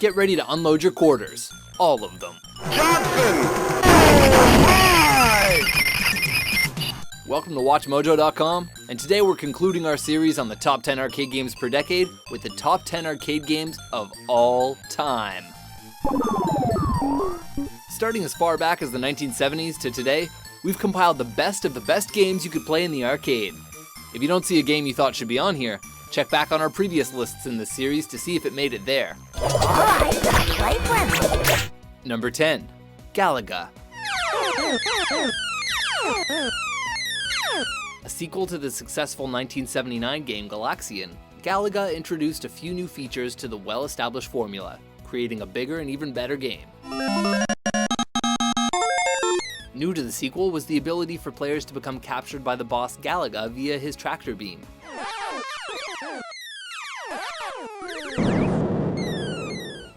Get ready to unload your quarters. All of them. Johnson! Welcome to WatchMojo.com, and today we're concluding our series on the top 10 arcade games per decade with the top 10 arcade games of all time. Starting as far back as the 1970s to today, we've compiled the best games you could play in the arcade. If you don't see a game you thought should be on here, check back on our previous lists in this series to see if it made it there. Alright, play friendly. Number 10, Galaga. A sequel to the successful 1979 game Galaxian, Galaga introduced a few new features to the well-established formula, creating a bigger and even better game. New to the sequel was the ability for players to become captured by the boss Galaga via his tractor beam.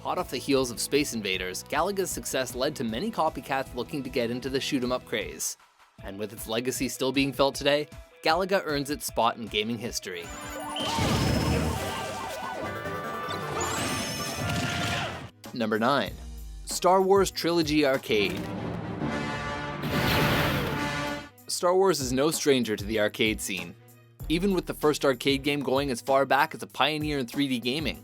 Hot off the heels of Space Invaders, Galaga's success led to many copycats looking to get into the shoot-'em-up craze. And with its legacy still being felt today, Galaga earns its spot in gaming history. Number 9, Star Wars Trilogy Arcade. Star Wars is no stranger to the arcade scene, even with the first arcade game going as far back as a pioneer in 3D gaming.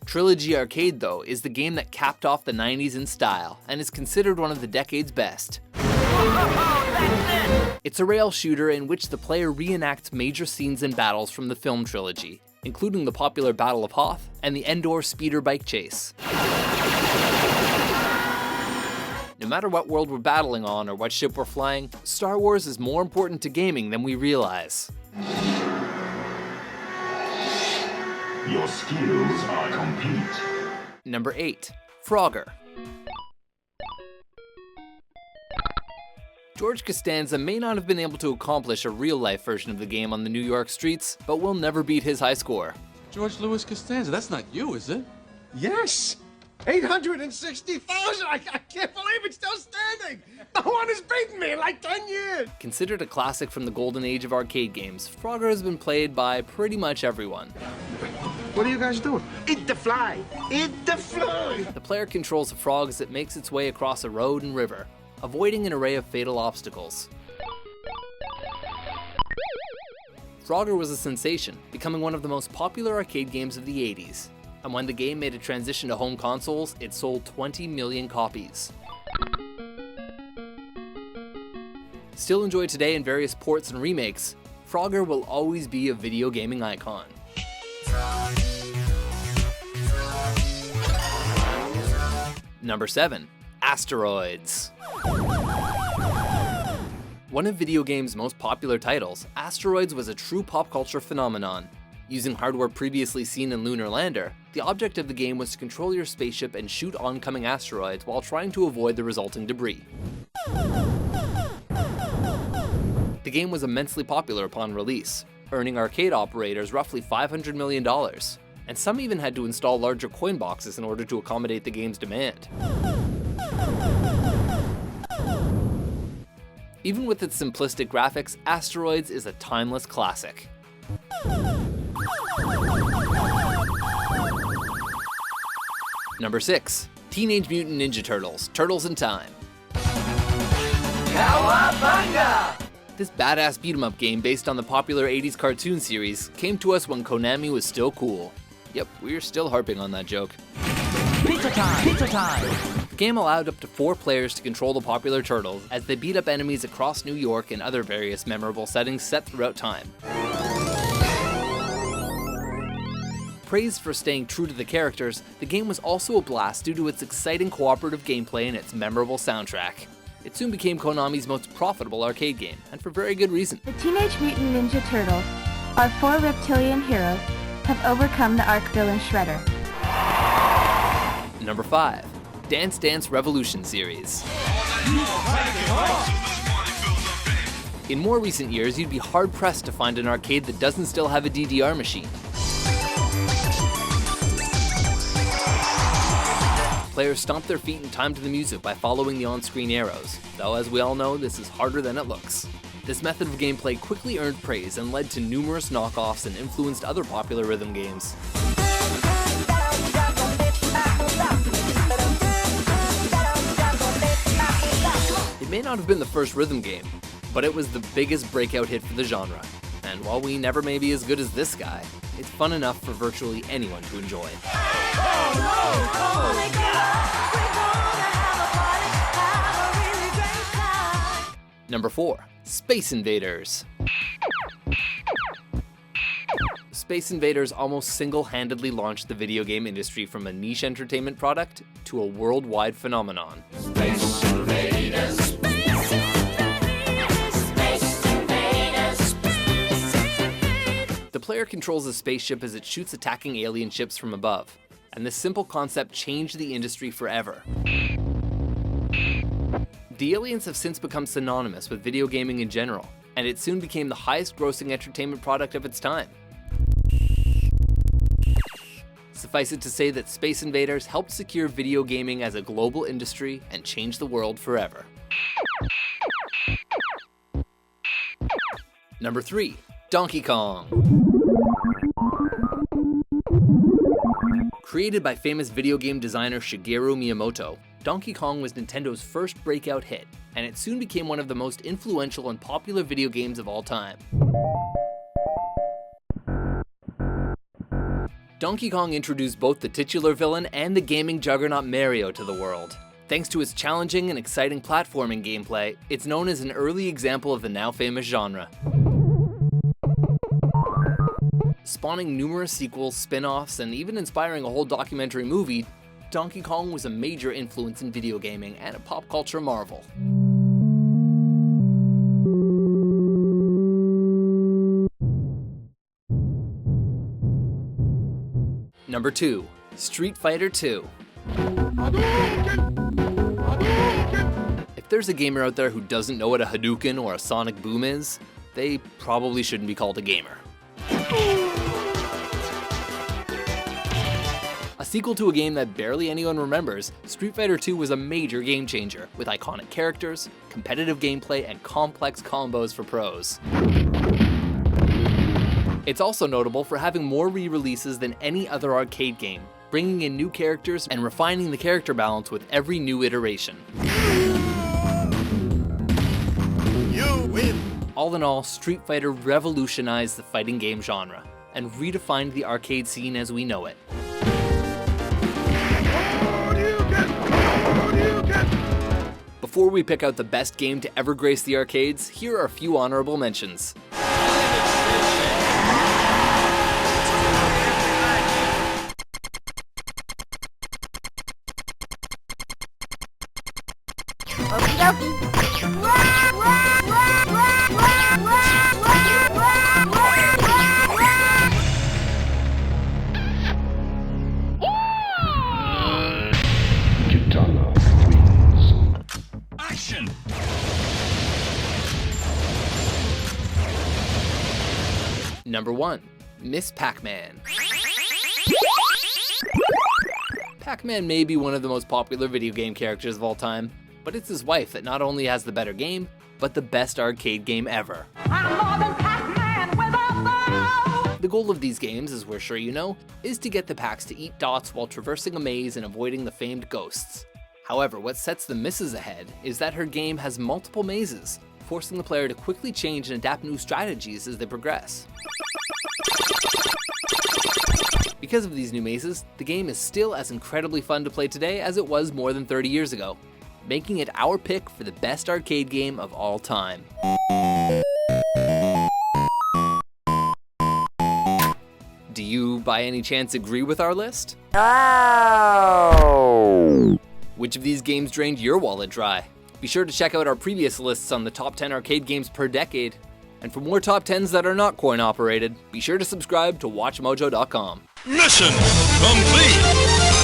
Trilogy Arcade, though, is the game that capped off the 90s in style and is considered one of the decade's best. It's a rail shooter in which the player reenacts major scenes and battles from the film trilogy, including the popular Battle of Hoth and the Endor speeder bike chase. No matter what world we're battling on or what ship we're flying, Star Wars is more important to gaming than we realize. Your skills are complete. Number 8, Frogger. George Costanza may not have been able to accomplish a real-life version of the game on the New York streets, but will never beat his high score. George Louis Costanza, that's not you, is it? Yes! 860,000! I can't believe it's still standing! No one has beaten me in like 10 years! Considered a classic from the golden age of arcade games, Frogger has been played by pretty much everyone. What are you guys doing? Eat the fly! Eat the fly! The player controls a frog as it makes its way across a road and river, avoiding an array of fatal obstacles. Frogger was a sensation, becoming one of the most popular arcade games of the 80s. And when the game made a transition to home consoles, it sold 20 million copies. Still enjoyed today in various ports and remakes, Frogger will always be a video gaming icon. Number 7, Asteroids. One of video games' most popular titles, Asteroids was a true pop culture phenomenon. Using hardware previously seen in Lunar Lander, the object of the game was to control your spaceship and shoot oncoming asteroids while trying to avoid the resulting debris. The game was immensely popular upon release, earning arcade operators roughly $500 million, and some even had to install larger coin boxes in order to accommodate the game's demand. Even with its simplistic graphics, Asteroids is a timeless classic. Number 6, Teenage Mutant Ninja Turtles, Turtles in Time. Cowabunga! This badass beat-em-up game based on the popular 80s cartoon series came to us when Konami was still cool. Yep, we're still harping on that joke. Pizza time! Pizza time! The game allowed up to 4 players to control the popular turtles as they beat up enemies across New York and other various memorable settings set throughout time. Praised for staying true to the characters, the game was also a blast due to its exciting cooperative gameplay and its memorable soundtrack. It soon became Konami's most profitable arcade game, and for very good reason. The Teenage Mutant Ninja Turtles, our 4 reptilian heroes, have overcome the Arc-Villain Shredder. Number 5, Dance Dance Revolution series. In more recent years, you'd be hard-pressed to find an arcade that doesn't still have a DDR machine. Players stomp their feet in time to the music by following the on-screen arrows, though as we all know, this is harder than it looks. This method of gameplay quickly earned praise and led to numerous knockoffs and influenced other popular rhythm games. may not have been the first rhythm game, but it was the biggest breakout hit for the genre. And while we never may be as good as this guy, it's fun enough for virtually anyone to enjoy. Number 4. Space Invaders. Space Invaders almost single-handedly launched the video game industry from a niche entertainment product to a worldwide phenomenon. Space Invaders. Space Invaders. Space Invaders. Space Invaders. The player controls a spaceship as it shoots attacking alien ships from above, and this simple concept changed the industry forever. The aliens have since become synonymous with video gaming in general, and it soon became the highest-grossing entertainment product of its time. Suffice it to say that Space Invaders helped secure video gaming as a global industry and change the world forever. Number 3. Donkey Kong. Created by famous video game designer Shigeru Miyamoto, Donkey Kong was Nintendo's first breakout hit, and it soon became one of the most influential and popular video games of all time. Donkey Kong introduced both the titular villain and the gaming juggernaut Mario to the world. Thanks to its challenging and exciting platforming gameplay, it's known as an early example of the now famous genre. Spawning numerous sequels, spin-offs, and even inspiring a whole documentary movie, Donkey Kong was a major influence in video gaming and a pop culture marvel. Number 2. Street Fighter II. If there's a gamer out there who doesn't know what a Hadouken or a Sonic Boom is, they probably shouldn't be called a gamer. A sequel to a game that barely anyone remembers, Street Fighter II was a major game changer, with iconic characters, competitive gameplay, and complex combos for pros. It's also notable for having more re-releases than any other arcade game, bringing in new characters and refining the character balance with every new iteration. You win! All in all, Street Fighter revolutionized the fighting game genre, and redefined the arcade scene as we know it. Before we pick out the best game to ever grace the arcades, here are a few honorable mentions. Action! Number 1. Miss Pac-Man. Pac-Man may be one of the most popular video game characters of all time, but it's his wife that not only has the better game, but the best arcade game ever. I'm more than Pac-Man with a bow. The goal of these games, as we're sure you know, is to get the Pacs to eat dots while traversing a maze and avoiding the famed ghosts. However, what sets the misses ahead is that her game has multiple mazes, forcing the player to quickly change and adapt new strategies as they progress. Because of these new mazes, the game is still as incredibly fun to play today as it was more than 30 years ago, making it our pick for the best arcade game of all time. Do you, by any chance, agree with our list? Oh! Which of these games drained your wallet dry? Be sure to check out our previous lists on the top 10 arcade games per decade. And for more top 10s that are not coin-operated, be sure to subscribe to WatchMojo.com. Mission complete!